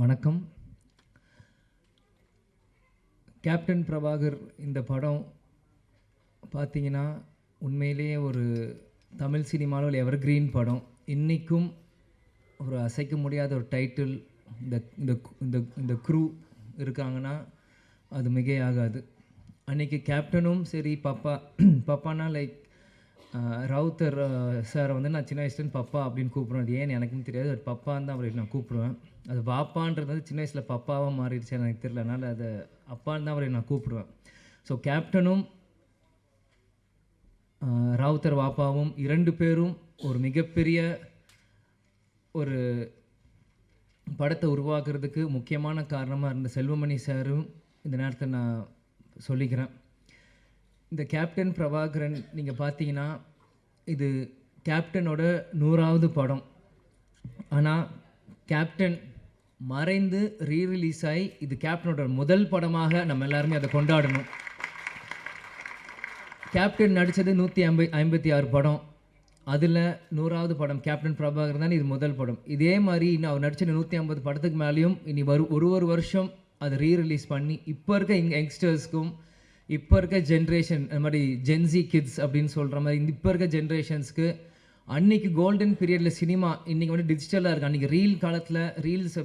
வணக்கம். கேப்டன் பிரபாகர் இந்த படம் பார்த்தீங்கன்னா உண்மையிலேயே ஒரு தமிழ் சினிமாவில் எவர்கிரீன் படம். இன்றைக்கும் ஒரு அசைக்க முடியாத ஒரு டைட்டில். இந்த இந்த இந்த இந்த க்ரூ இருக்காங்கன்னா அது மிகையாகாது. அன்றைக்கி கேப்டனும் சரி பப்பானா லைக் ரவுத்தர் சாரை வந்து நான் சின்ன வயசுலேருந்து பப்பா அப்படின்னு கூப்பிடுவேன். அது ஏன்னு எனக்கும் தெரியாது. அது பப்பான்னு தான் அவரை நான் கூப்பிடுவேன். அது பாப்பான்றது வந்து சின்ன வயசில் பப்பாவாக மாறிடுச்சு எனக்கு தெரியல. அதனால் அதை அப்பான்னு தான் அவரை நான் கூப்பிடுவேன். ஸோ கேப்டனும் ராவுத்தர் வாப்பாவும் இரண்டு பேரும் ஒரு மிகப்பெரிய ஒரு படத்தை உருவாக்குறதுக்கு முக்கியமான காரணமாக இருந்த செல்வமணி சாரும் இந்த நேரத்தில் நான் சொல்லிக்கிறேன். இந்த கேப்டன் பிரபாகரன் நீங்கள் பார்த்தீங்கன்னா இது கேப்டனோட 100வது படம். ஆனால் கேப்டன் மறைந்து ரீரிலீஸ் ஆகி இது கேப்டனோட முதல் படமாக நம்ம எல்லாருமே அதை கொண்டாடணும். கேப்டன் நடித்தது 156 படம். அதில் 100வது படம் கேப்டன் பிரபாகரன் தான் இது முதல் படம். இதே மாதிரி இன்னும் அவர் நடித்த 150 படத்துக்கு மேலேயும் இனி ஒரு வருஷம் அதை ரீரிலீஸ் பண்ணி இப்போ இருக்க யங்ஸ்டர்ஸ்க்கும் இப்போ இருக்க ஜென்ரேஷன் அந்த மாதிரி ஜென்சி கிட்ஸ் அப்படின்னு சொல்கிற மாதிரி இப்போ இருக்க ஜென்ரேஷன்ஸ்க்கு அன்றைக்கி கோல்டன் பீரியடில் சினிமா இன்றைக்கி வந்து டிஜிட்டலாக இருக்குது. அன்றைக்கி ரீல் காலத்தில் ரீல்ஸ்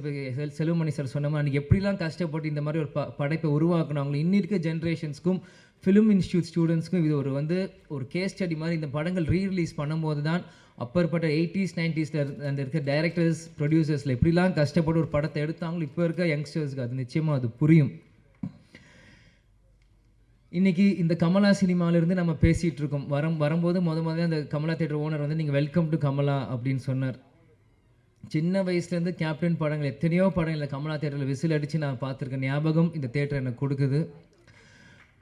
செல்வமணி சார் சொன்ன மாதிரி அன்றைக்கி எப்படிலாம் கஷ்டப்பட்டு இந்த மாதிரி ஒரு படைப்பை உருவாக்குனாங்களோ இன்னி இருக்க ஜென்ரேஷன்ஸ்க்கும் ஃபிலிம் இன்ஸ்டியூட் ஸ்டூடெண்ட்ஸ்க்கும் இது ஒரு கேஸ் ஸ்டடி மாதிரி இந்த படங்கள் ரீரிலீஸ் பண்ணும்போது தான் அப்பற்பட்ட 80s 90s அந்த இருக்க டைரக்டர்ஸ் ப்ரொடியூசர்ஸில் எப்படிலாம் கஷ்டப்பட்டு ஒரு படத்தை எடுத்தாங்களோ இப்போ இருக்க யங்ஸ்டர்ஸ்க்கு அது நிச்சயமாக அது புரியும். இன்றைக்கி இந்த கமலா சினிமாவிலேருந்து நம்ம பேசிகிட்டு இருக்கோம். வரும்போது முதல்ல அந்த கமலா தேட்டர் ஓனர் வந்து நீங்கள் வெல்கம் டு கமலா அப்படின்னு சொன்னார். சின்ன வயசுலேருந்து கேப்டன் படங்கள் எத்தனையோ படங்கள் கமலா தேட்டரில் விசில் அடித்து நான் பார்த்துருக்கேன். ஞாபகம் இந்த தேட்டர் எனக்கு கொடுக்குது.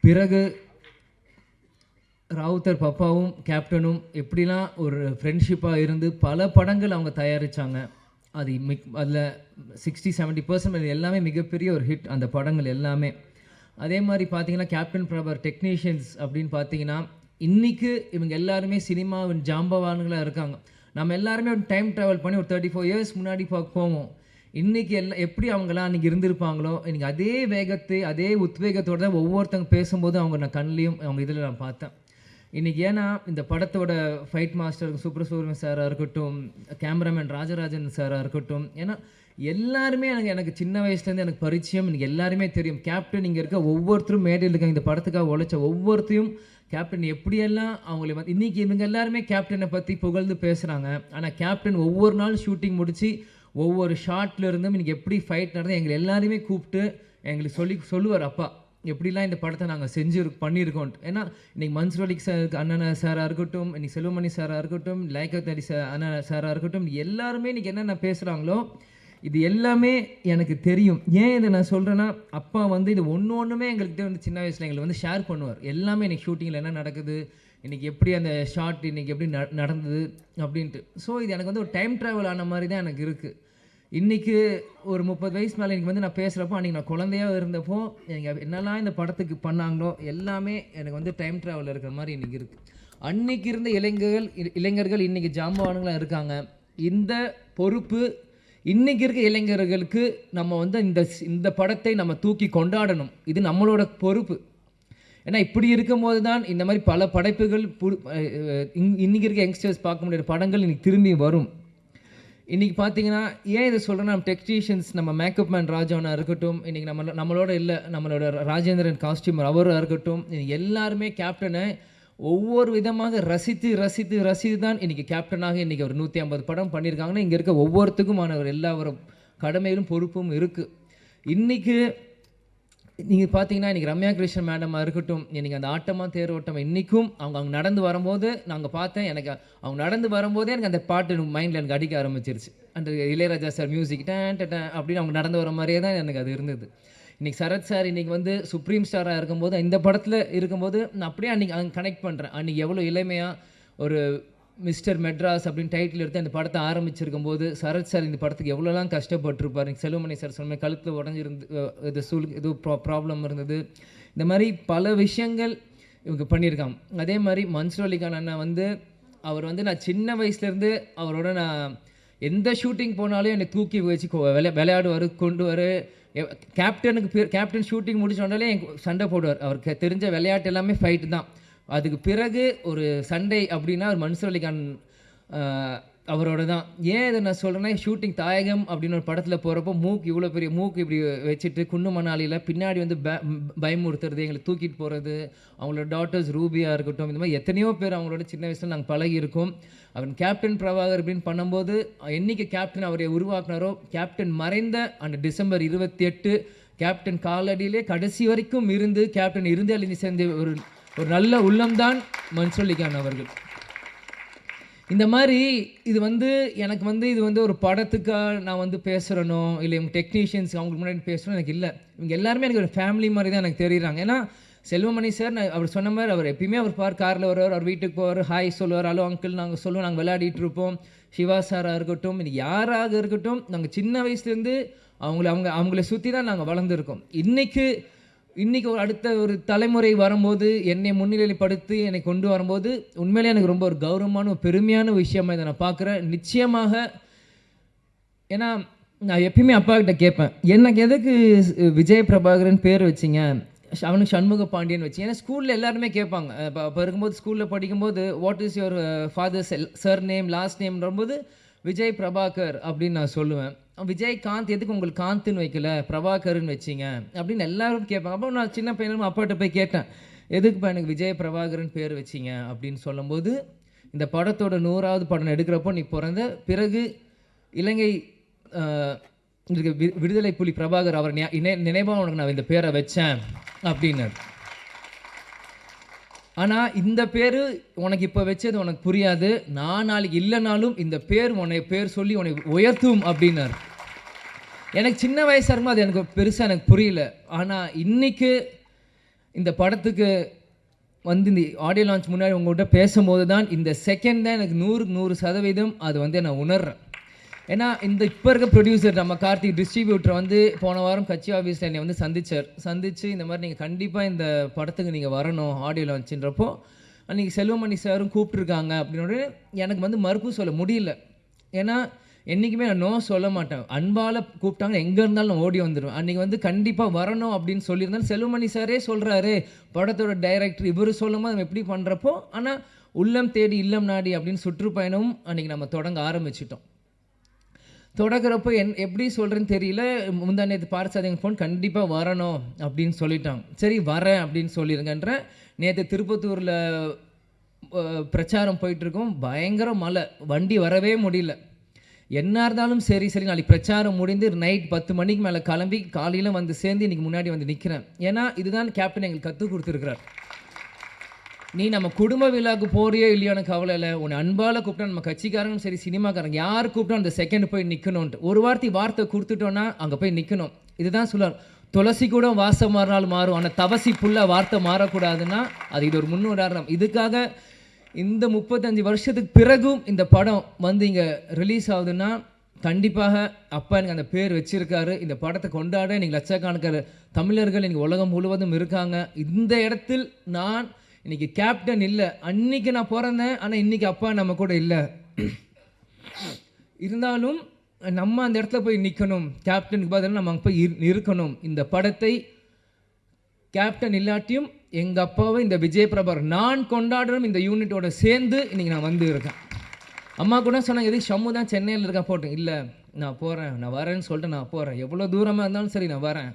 பிறகு ராவுத்தர் பப்பாவும் கேப்டனும் எப்படிலாம் ஒரு ஃப்ரெண்ட்ஷிப்பாக இருந்து பல படங்கள் அவங்க தயாரித்தாங்க. அதில் 60-70% எல்லாமே மிகப்பெரிய ஒரு ஹிட் அந்த படங்கள் எல்லாமே. அதே மாதிரி பார்த்தீங்கன்னா கேப்டன் பிரபாகர் டெக்னீஷியன்ஸ் அப்படின்னு பார்த்தீங்கன்னா இன்றைக்கி இவங்க எல்லாருமே சினிமாவின் ஜாம்பவான்களாக இருக்காங்க. நம்ம எல்லாருமே ஒரு டைம் ட்ராவல் பண்ணி ஒரு 34 இயர்ஸ் முன்னாடி போவோம். இன்றைக்கி எப்படி அவங்களாம் அன்றைக்கி இருந்திருப்பாங்களோ இன்றைக்கி அதே வேகத்தை அதே உத்வேகத்தோடு தான் ஒவ்வொருத்தவங்க பேசும்போது அவங்க நான் கண்ணிலையும் அவங்க இதில் நான் பார்த்தேன். இன்றைக்கி ஏன்னா இந்த படத்தோட ஃபைட் மாஸ்டர் சுப்ரசுப்ரமணியம் சாராக இருக்கட்டும், கேமராமேன் ராஜராஜன் சாராக இருக்கட்டும், ஏன்னா எல்லாருமே எனக்கு சின்ன வயசுலேருந்து எனக்கு பரிச்சயம். எனக்கு எல்லாருமே தெரியும். கேப்டன் இங்கே இருக்க ஒவ்வொருத்தரும் மேடையில் இருக்காங்க. இந்த படத்துக்காக உழைச்ச ஒவ்வொருத்தையும் கேப்டன் எப்படியெல்லாம் அவங்கள வந்து இன்றைக்கி இவங்க எல்லாருமே கேப்டனை பற்றி புகழ்ந்து பேசுகிறாங்க. ஆனால் கேப்டன் ஒவ்வொரு நாள் ஷூட்டிங் முடித்து ஒவ்வொரு ஷார்ட்ல இருந்தும் இன்றைக்கி எப்படி ஃபைட் நடந்து எங்களை எல்லாருமே கூப்பிட்டு எங்களுக்கு சொல்லுவார், அப்பா எப்படிலாம் இந்த படத்தை நாங்கள் பண்ணியிருக்கோம். ஏன்னா இன்றைக்கி மன்சூர் சார் அண்ணன் சாராக இருக்கட்டும், இன்றைக்கி செல்வமணி சாராக இருக்கட்டும், லைக்கத் அலி அண்ணன் சாராக இருக்கட்டும், எல்லாருமே இன்றைக்கி என்னென்ன பேசுகிறாங்களோ இது எல்லாமே எனக்கு தெரியும். ஏன் இதை நான் சொல்கிறேன்னா அப்பா வந்து இது ஒன்றுமே எங்கள்கிட்ட வந்து சின்ன வயசில் எங்களை வந்து ஷேர் பண்ணுவார். எல்லாமே இன்றைக்கி ஷூட்டிங்கில் என்ன நடக்குது, இன்றைக்கி எப்படி அந்த ஷார்ட் இன்றைக்கி எப்படி நடந்தது அப்படின்ட்டு. ஸோ இது எனக்கு வந்து ஒரு டைம் ட்ராவல் ஆன மாதிரி தான் எனக்கு இருக்குது. இன்றைக்கி ஒரு 30 வயசு மேலே இன்றைக்கி வந்து நான் பேசுகிறப்போ அன்றைக்கி நான் குழந்தையாக இருந்தப்போ எனக்கு என்னெல்லாம் இந்த படத்துக்கு பண்ணாங்களோ எல்லாமே எனக்கு வந்து டைம் ட்ராவல் இருக்கிற மாதிரி இன்றைக்கி இருக்குது. அன்றைக்கி இருந்த இளைஞர்கள் இன்றைக்கி ஜாம்பவான்களாக இருக்காங்க. இந்த பொறுப்பு இன்றைக்கி இருக்க இளைஞர்களுக்கு நம்ம வந்து இந்த படத்தை நம்ம தூக்கி கொண்டாடணும். இது நம்மளோட பொறுப்பு. ஏன்னா இப்படி இருக்கும்போது தான் இந்த மாதிரி பல படைப்புகள் இன்றைக்கி இருக்க யங்ஸ்டர்ஸ் பார்க்க முடியாத படங்கள் இன்றைக்கி திரும்பி வரும். இன்றைக்கி பார்த்தீங்கன்னா ஏன் இதை சொல்கிறேன்னா நம்ம டெக்னீஷியன்ஸ் நம்ம மேக்கப் மேன் ராஜாவனாக இருக்கட்டும், இன்றைக்கி நம்மளோட இல்லை நம்மளோட ராஜேந்திரன் காஸ்டியூமர் அவராக இருக்கட்டும், எல்லாருமே கேப்டனை ஒவ்வொரு விதமாக ரசித்து தான் இன்றைக்கி கேப்டனாக இன்றைக்கி ஒரு 150 படம் பண்ணியிருக்காங்கன்னா இங்கே இருக்க ஒவ்வொருத்துக்குமான எல்லா ஒரு கடமையிலும் பொறுப்பும் இருக்குது. இன்றைக்கி நீங்கள் பார்த்தீங்கன்னா இன்றைக்கி ரம்யா கிருஷ்ணன் மேடமாக இருக்கட்டும், இன்றைக்கி அந்த ஆட்டமாக தேரோட்டம் இன்றைக்கும் அவங்க நடந்து வரும்போது நாங்கள் பார்த்தேன். எனக்கு அவங்க நடந்து வரும்போதே எனக்கு அந்த பாட்டு மைண்டில் எனக்கு அடிக்க ஆரம்பிச்சிருச்சு. அந்த இளையராஜா சார் மியூசிக் அப்படின்னு அவங்க நடந்து வர மாதிரியே தான் எனக்கு அது இருந்தது. இன்றைக்கி சரத் சார் இன்றைக்கி வந்து சுப்ரீம் ஸ்டாராக இருக்கும்போது இந்த படத்தில் இருக்கும்போது நான் அப்படியே அன்றைக்கி கனெக்ட் பண்ணுறேன். அன்றைக்கி எவ்வளோ இளமையாக ஒரு மிஸ்டர் மெட்ராஸ் அப்படின்னு டைட்டில் எடுத்து அந்த படத்தை ஆரம்பிச்சிருக்கும் போது சரத் சார் இந்த படத்துக்கு எவ்வளோலாம் கஷ்டப்பட்டுருப்பார். செல்வமணி சார் சொன்ன கழுத்தில் உடஞ்சிருந்து இது ப்ராப்ளம் இருந்தது. இந்த மாதிரி பல விஷயங்கள் இவங்க பண்ணியிருக்காங்க. அதே மாதிரி மன்சூர் அலிகான் அண்ணா வந்து அவர் வந்து நான் சின்ன வயசுலேருந்து அவரோட நான் எந்த ஷூட்டிங் போனாலும் என்னை தூக்கி வச்சு விளையாடுவார், கொண்டு வர. கேப்டன் ஷூட்டிங் முடிச்சு வந்தாலே சண்டை போடுவார். அவருக்கு தெரிஞ்ச விளையாட்டு எல்லாமே ஃபைட்டு தான். அதுக்கு பிறகு ஒரு சண்டை அப்படின்னா ஒரு மன்சூர் அலிகான் அவரோட தான். ஏன் இதை நான் சொல்கிறேன்னா, ஷூட்டிங் தாயகம் அப்படின்னு ஒரு படத்தில் போகிறப்போ இவ்வளோ பெரிய மூக்கு இப்படி வச்சுட்டு குன்னு மணாலியில் பின்னாடி வந்து பயமுறுத்துறது, எங்களை தூக்கிட்டு போகிறது, அவங்களோட டாட்டர்ஸ் ரூபியாக இருக்கட்டும், இந்த மாதிரி எத்தனையோ பேர் அவங்களோட சின்ன வயசில் நாங்கள் பழகியிருக்கோம். அவன் கேப்டன் பிரபாகர் அப்படின்னு பண்ணும்போது என்னைக்கு கேப்டன் அவரை உருவாக்குனாரோ, கேப்டன் மறைந்த அந்த டிசம்பர் 28 கேப்டன் காலடியிலே கடைசி வரைக்கும் இருந்து கேப்டன் இருந்து சேர்ந்த ஒரு நல்ல உள்ளம்தான் மன்சூர் அலிகான் அவர்கள். இந்த மாதிரி இது வந்து எனக்கு வந்து இது வந்து ஒரு படத்துக்காக நான் வந்து பேசுகிறனோ இல்லை இவங்க டெக்னீஷியன்ஸ் அவங்களுக்கு முன்னாடி பேசுகிறோம் எனக்கு இல்லை. இவங்க எல்லாருமே எனக்கு ஒரு ஃபேமிலி மாதிரி தான் எனக்கு தெரியுறாங்க. ஏன்னா செல்வமணி சார், நான் அவர் சொன்ன மாதிரி அவர் எப்பயுமே அவர் காரில் வருவார், அவர் வீட்டுக்கு போவார், ஹாய் சொல்லுவார், ஹலோ அங்கிள் நாங்கள் சொல்லுவோம், நாங்கள் விளையாடிட்டு இருப்போம். சிவா சாராக இருக்கட்டும், இன்னைக்கு யாராக இருக்கட்டும், நாங்கள் சின்ன வயசுலேருந்து அவங்கள சுற்றி தான் நாங்கள் வளர்ந்துருக்கோம். இன்றைக்கி அடுத்த ஒரு தலைமுறை வரும்போது என்னை முன்னிலைப்படுத்தி என்னை கொண்டு வரும்போது உண்மையிலே எனக்கு ரொம்ப ஒரு கௌரவமான ஒரு பெருமையான விஷயமா இதை நான் பார்க்குறேன். நிச்சயமாக ஏன்னா நான் எப்பயுமே அப்பா கிட்ட கேட்பேன், எனக்கு எதுக்கு விஜய் பிரபாகரன் பேர் வச்சிங்க, அவனுக்கு சண்முக பாண்டியன் வச்சு. ஏன்னா ஸ்கூலில் எல்லாருமே கேட்பாங்க. இப்போ இருக்கும்போது ஸ்கூலில் படிக்கும்போது what is your father's surname last Vijay Prabhakar அப்படின்னு நான் சொல்லுவேன். விஜய் காந்த் எதுக்கு உங்களுக்கு காந்த்னு வைக்கல, பிரபாகர்னு வச்சிங்க அப்படின்னு எல்லாரும் கேட்பாங்க. அப்போ நான் சின்ன பையனும் அப்பாட்ட போய் கேட்டேன், எதுக்குப்பா எனக்கு விஜய் பிரபாகரன் பேர் வச்சிங்க அப்படின்னு சொல்லும்போது, இந்த படத்தோட 100வது படம் எடுக்கிறப்போ நீ பிறந்த பிறகு இலங்கை விடுதலை புலி பிரபாகர் அவர் நினைவாக உனக்கு நான் இந்த பேரை வச்சேன் அப்படின்னாரு. ஆனால் இந்த பேர் உனக்கு இப்போ வச்சது உனக்கு புரியாது, நான் நாளைக்கு இல்லைனாலும் இந்த பேர் உன்னை பேர் சொல்லி உன்னை உயர்த்தும் அப்படின்னாரு. எனக்கு சின்ன வயசாக இருக்கும்போது அது எனக்கு பெருசாக எனக்கு புரியல. ஆனால் இன்றைக்கு இந்த படத்துக்கு வந்து இந்த ஆடியோ லான்ச் முன்னாடி உங்கள்கிட்ட பேசும்போது தான் இந்த செகண்ட் தான் எனக்கு 100% அது வந்து நான் உணர்றேன். ஏன்னா இந்த இப்போ இருக்க ப்ரொடியூசர் நம்ம கார்த்திக் டிஸ்ட்ரிபியூட்டர் வந்து போன வாரம் கட்சி ஆஃபீஸில் என்னை வந்து சந்திச்சு இந்த மாதிரி நீங்கள் கண்டிப்பாக இந்த படத்துக்கு நீங்கள் வரணும் ஆடியோ லான்ச்சுன்றப்போ அன்றைக்கி செல்வமணி சாரும் கூப்பிட்ருக்காங்க அப்படின்னோட எனக்கு வந்து மறுப்பு சொல்ல முடியல. ஏன்னா என்றைக்குமே நான் நோ சொல்ல மாட்டேன். அன்பால் கூப்பிட்டாங்க எங்கே இருந்தாலும் நான் ஓடி வந்துடுவேன். அன்றைக்கி வந்து கண்டிப்பாக வரணும் அப்படின்னு சொல்லியிருந்தாலும் செல்வமணி சாரே சொல்கிறாரு, படத்தோட டைரக்டர் இவர் சொல்லும்போது நம்ம எப்படி பண்ணுறப்போ, ஆனால் உள்ளம் தேடி இல்லம் நாடி அப்படின்னு சுற்றுப்பயணமும் அன்றைக்கி நம்ம தொடங்க ஆரம்பிச்சிட்டோம். தொடங்குறப்போ எப்படி சொல்கிறேன்னு தெரியல. முந்தா நேற்று பார்சாதிங்க ஃபோன் கண்டிப்பாக வரணும் அப்படின்னு சொல்லிட்டாங்க. சரி வரேன் அப்படின்னு சொல்லிடுங்கன்ற. நேற்று திருப்பத்தூரில் பிரச்சாரம் போயிட்டுருக்கோம், பயங்கர மழை, வண்டி வரவே முடியல. என்ன இருந்தாலும் சரி நாளைக்கு பிரச்சாரம் முடிந்து நைட் 10 மணிக்கு மேலே கிளம்பி காலையில் வந்து சேர்ந்து இன்றைக்கி முன்னாடி வந்து நிற்கிறேன். ஏன்னா இதுதான் கேப்டன் எங்களுக்கு கற்றுக் கொடுத்துருக்கிறார். நீ நம்ம குடும்ப விழாவுக்கு போறியோ இல்லையோ எனக்கு கவலை இல்லை, உன்னை அன்பால் கூப்பிட்டா நம்ம கட்சிக்காரங்களும் சரி சினிமாக்காரங்க யார் கூப்பிட்டா அந்த செகண்ட் போய் நிற்கணும்ன்ட்டு ஒரு வார்த்தை கொடுத்துட்டோன்னா அங்கே போய் நிற்கணும். இதுதான் சொல்லுவார், துளசி கூட வாசம் மாறினாலும் மாறும், ஆனால் தவசி புல்ல வார்த்தை மாறக்கூடாதுன்னா அது இது ஒரு முன்னுதாரணம். இதுக்காக இந்த 35 வருஷத்துக்கு பிறகும் இந்த படம் வந்து இங்கே ரிலீஸ் ஆகுதுன்னா கண்டிப்பாக அப்பா எனக்கு அந்த பேர் வச்சுருக்காரு. இந்த படத்தை கொண்டாட இன்றைக்கி லட்சக்கணக்கான தமிழர்கள் இன்றைக்கி உலகம் முழுவதும் இருக்காங்க. இந்த இடத்தில் நான் இன்றைக்கி கேப்டன் இல்லை, அன்றைக்கி நான் பிறந்தேன், ஆனால் இன்றைக்கி அப்பா நம்ம கூட இல்லை. இருந்தாலும் நம்ம அந்த இடத்துல போய் நிற்கணும், கேப்டனுக்கு பதிலாக நம்ம அங்கே போய் இருக்கணும். இந்த படத்தை கேப்டன் இல்லாட்டியும் எங்கள் அப்பாவை இந்த விஜய் பிரபாகர் நான் கொண்டாடுறோம் இந்த யூனிட்டோட சேர்ந்து இன்றைக்கி நான் வந்து இருக்கேன். அம்மா கூட சொன்னாங்க, எதுக்கு ஷம்மு தான் சென்னையில் இருக்கேன் போட்டேன். இல்லை நான் போகிறேன், நான் வரேன்னு சொல்லிட்டு நான் போகிறேன், எவ்வளோ தூரமாக இருந்தாலும் சரி நான் வரேன்.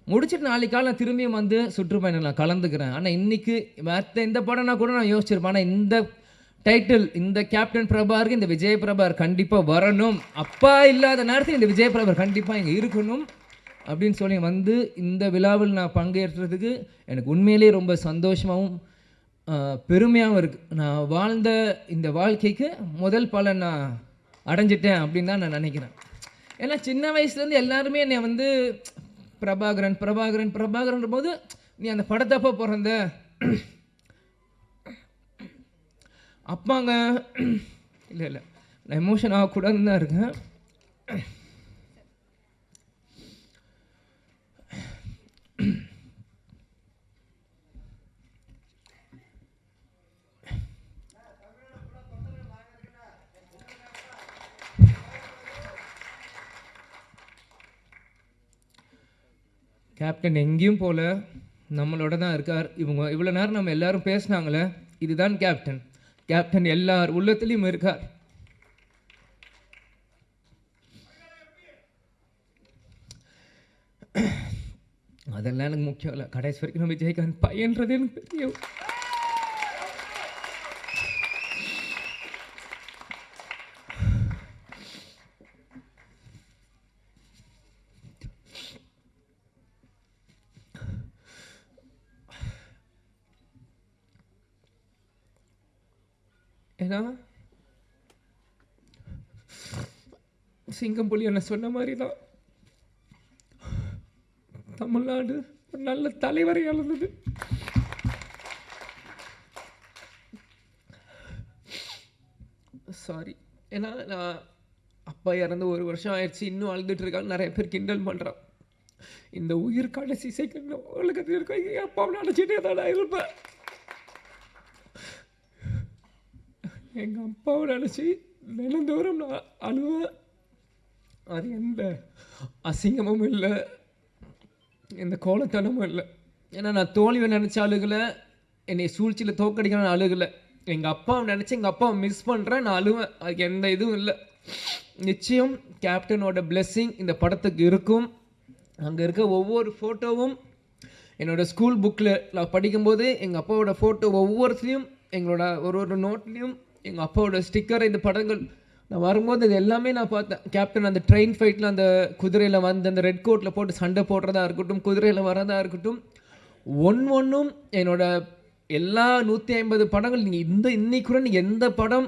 முடிச்சுட்டு நாளைக்கு காலை நான் திரும்பியும் வந்து சுற்றுப்பயணம் நான் கலந்துக்கிறேன். ஆனால் இன்றைக்கி மற்ற இந்த படம்னா கூட நான் யோசிச்சிருப்பேன். ஆனால் இந்த டைட்டில் இந்த கேப்டன் பிரபாகருக்கு இந்த விஜய் பிரபாகர் கண்டிப்பாக வரணும், அப்பா இல்லாத நேரத்தில் இந்த விஜய் பிரபாகர் கண்டிப்பாக இங்கே இருக்கணும் அப்படின்னு சொல்லி வந்து இந்த விழாவில் நான் பங்கேற்றதுக்கு எனக்கு உண்மையிலே ரொம்ப சந்தோஷமாகவும் பெருமையாகவும் இருக்குது. நான் வாழ்ந்த இந்த வாழ்க்கைக்கு முதல் பலன் நான் அடைஞ்சிட்டேன் அப்படின்னு தான் நான் நினைக்கிறேன். ஏன்னா சின்ன வயசுலேருந்து எல்லாருமே என்னை வந்து பிரபாகரன் போது நீ அந்த படத்தப்போ பிறந்த அப்பாங்க இல்லை நான் எமோஷன் ஆகக்கூடாதுன்னு தான் இருக்கேன். கேப்டன் எங்கேயும் போல, நம்மளோட தான் இருக்கார். இவங்க இவ்வளோ நேரம் நம்ம எல்லாரும் பேசினாங்களே, இதுதான் கேப்டன். கேப்டன் எல்லார் உள்ளத்துலேயும் இருக்கார். அதெல்லாம் எனக்கு முக்கியம் இல்லை. கடைசி வரைக்கும் நம்ம விஜயகாந்த் பையன்றது எனக்கு தெரியும். ஏன்னா சிங்கம்புலி என்ன சொன்ன மாதிரி தான் தமிழ்நாடு ஒரு நல்ல தலைவரை இழந்தது. சாரி. ஏன்னா நான் அப்பா இறந்து 1 வருஷம் ஆயிடுச்சு, இன்னும் அழுதுட்டு இருக்காங்க. நிறைய பேர் கிண்டல் பண்ணுறான். இந்த உயிர் கடைசி செகண்ட் உலகத்தில் இருக்க எங்கள் அப்பாவை நினச்சிட்டே தான் நான் இருப்பேன். எங்கள் அப்பாவை நினச்சி தினந்தோறும் நான் அழுவேன். அது எந்த அசிங்கமும் இல்லை, எந்த கோலத்தனமும் இல்லை. ஏன்னா நான் தோல்வியை நினச்ச அழுகலை, என்னை சூழ்ச்சியில் தோக்கடிக்க நான் அழுகலை. எங்கள் அப்பாவை நினச்சி எங்கள் அப்பாவை மிஸ் பண்ணுறேன், நான் அழுவேன். அதுக்கு எந்த இதுவும் இல்லை. நிச்சயம் கேப்டனோட பிளெஸ்ஸிங் இந்த படத்துக்கு இருக்கும். அங்கே இருக்க ஒவ்வொரு ஃபோட்டோவும் என்னோடய ஸ்கூல் புக்கில் நான் படிக்கும்போது எங்கள் அப்பாவோட ஃபோட்டோ ஒவ்வொருத்தையும் எங்களோட ஒரு நோட்லேயும் எங்கள் அப்பாவோட ஸ்டிக்கர், இந்த படங்கள் நான் வரும்போது இது எல்லாமே நான் பார்த்தேன். கேப்டன் அந்த ட்ரெயின் ஃபைட்டில் அந்த குதிரையில் வந்து அந்த ரெட் கோட்டில் போட்டு சண்டை போடுறதா இருக்கட்டும், குதிரையில் வரதா இருக்கட்டும், ஒன்றும் என்னோட எல்லா 150 படங்கள் நீங்கள் இன்னைக்கு கூட நீங்கள் எந்த படம்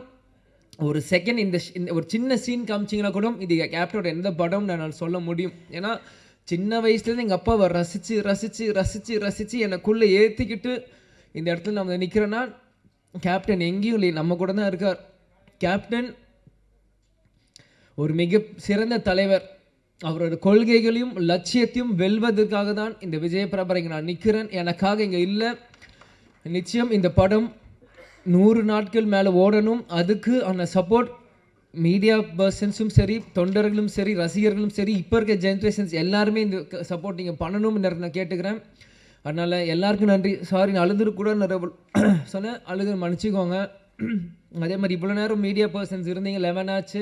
ஒரு செகண்ட் இந்த ஒரு சின்ன சீன் காமிச்சிங்கன்னா கூட இது கேப்டனோட எந்த படம் நான் சொல்ல முடியும். ஏன்னா சின்ன வயசுலேருந்து எங்கள் அப்பாவை ரசித்து ரசித்து ரசித்து ரசித்து எனக்குள்ளே ஏற்றிக்கிட்டு இந்த இடத்துல நம்ம நிற்கிறேன்னா கேப்டன் எங்கேயும் இல்லை, நம்ம கூட தான் இருக்கார். கேப்டன் ஒரு மிக சிறந்த தலைவர். அவரோட கொள்கைகளையும் லட்சியத்தையும் வெல்வதற்காக தான் இந்த விஜயபிரபா இங்கே நான் நிற்கிறேன், எனக்காக இங்கே இல்லை. நிச்சயம் இந்த படம் 100 நாட்கள் மேலே ஓடணும். அதுக்கு அந்த சப்போர்ட் மீடியா பர்சன்ஸும் சரி, தொண்டர்களும் சரி, ரசிகர்களும் சரி, இப்போ இருக்க ஜென்ரேஷன்ஸ் எல்லாருமே இந்த சப்போர்ட் நீங்கள் பண்ணணும்னு நான் கேட்டுக்கிறேன். அதனால் எல்லாருக்கும் நன்றி. சாரி, நான் அழுதுரு கூட நிறைய சொன்னேன், அழுது மன்னிச்சிக்கோங்க. அதே மாதிரி இவ்வளோ நேரம் மீடியா பர்சன்ஸ் இருந்தீங்க, 11 ஆச்சு.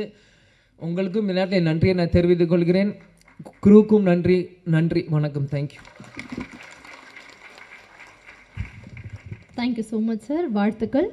உங்களுக்கும் இந்த நேரத்தில் என் நன்றியை நான் தெரிவித்துக் கொள்கிறேன். குரூக்கும் நன்றி. நன்றி, வணக்கம். Thank you. Thank you so much sir. வாழ்த்துக்கள்.